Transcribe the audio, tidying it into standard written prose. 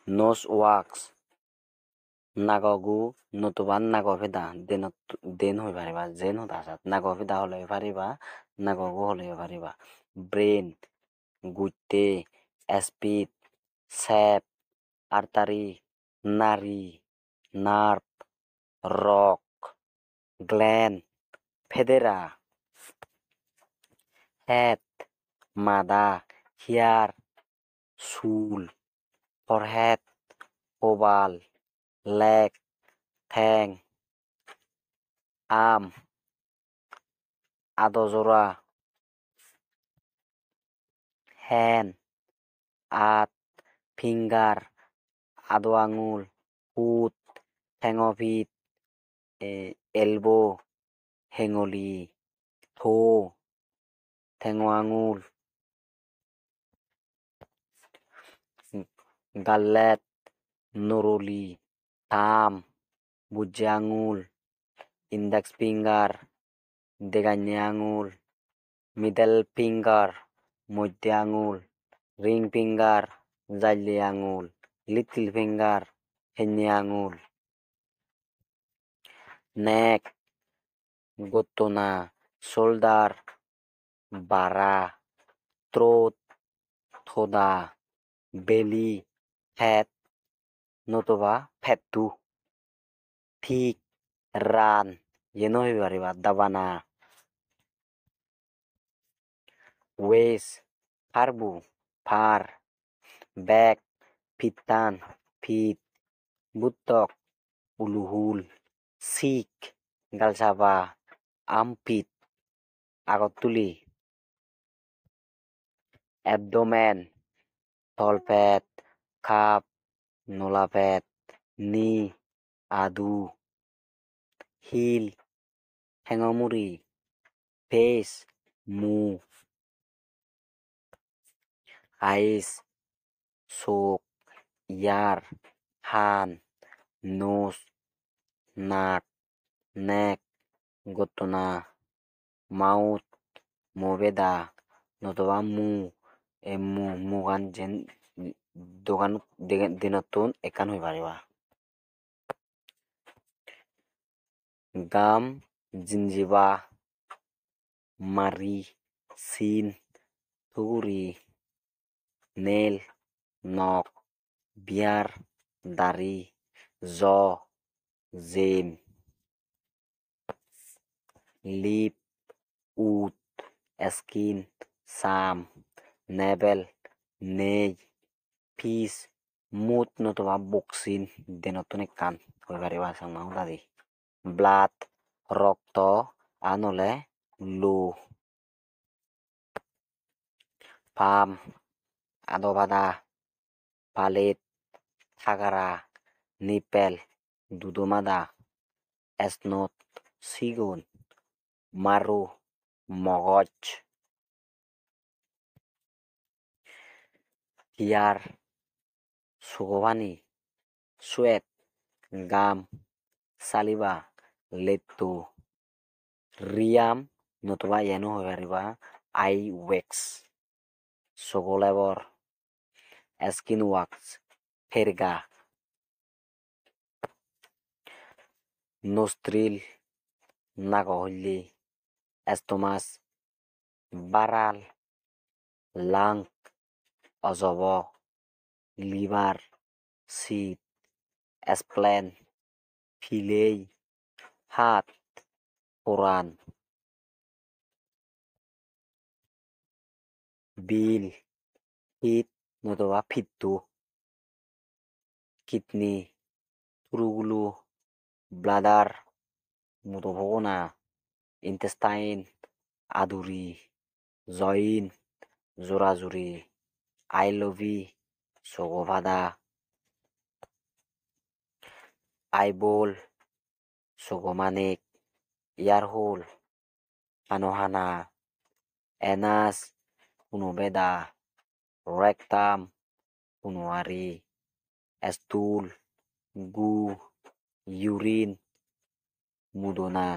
nose wax nagogu notuba nagobida den hoi pariba jen hoda asat nagobida hole pariba nagogu hole pariba brain gutte speed sap artery nari nerve rock gland federa head mada hair চুল forehead oval leg ঠ্যাং arm আদজোড়া hand হাত finger আদো আঙুল foot ঠেঙৰ elbow হেঙুলি toe ঠেঙৰ আঙুল galllet নরলি thumb বুঝে আঙুল index finger দেগাইনে আঙুল middle finger মধ্যে আঙুল ring finger জাইলে আঙুল little finger হেন্যে আঙুল neck গতনা shoulder বারা throat থোদা belly head নতুবা ফেটু ঠিক রান ইয়েনো হইব পারিবা দাবানা waist ফারবু ফার ব্যাক ফিতান ফিট বুত্তক উলুহুল সিক গালসাবা আমপিট আগতুলি abdomen তলপেট খাপ নোলাপেট নি আদু হিল ঠেঙমুড়ি ফেস মুখ আইস চোখ ইয়ার হান নোজ নাক নেক গতনা মাউথ মবেদা নতুবা মুগান যেন দোকান দিনতুন একান হই পারিবা গাম জিঞ্জিবা মারি সিন থুগুরি নেল নখ বিয়ার দাড়ি জ জেম লিপ উট স্কিন সাম নেবেল নেই ফিস মুত নতুবা বক্সিন দিনতুন একান হই পারিবা সাংমাও দাদি ব্লাড রক্ত আনলে লো পাম আদবাদা পালেট থাগারা নিপেল দুদুমাদা এসনত সিগুন মারু মগজ হিয়ার সুগবানি সুয়েট গাম সালিবা লেটু রিয়াম নতুবা ইয়ানো হই পারিবা আই ওয়েক্স সগলেবর স্কিন ওয়াক্স ফেরগা নোস্ট্রিল নাগহল্লি এস্তমাস বারাল লাং অজব লিভার সিট স্প্লেন ফিলেই হাত কোরআন বিল হিট নতুবা ফিটু kidney তুরুগুলু bladder মুতভগনা intestine Aduri join জোরাজুরি আইলভি সগভাদা আইবোল সগমানিক ইয়ারহোল আনোহানা anus পুনবেদা rectum পুনুয়ারি স্টুল গু ইউরিন মুদনা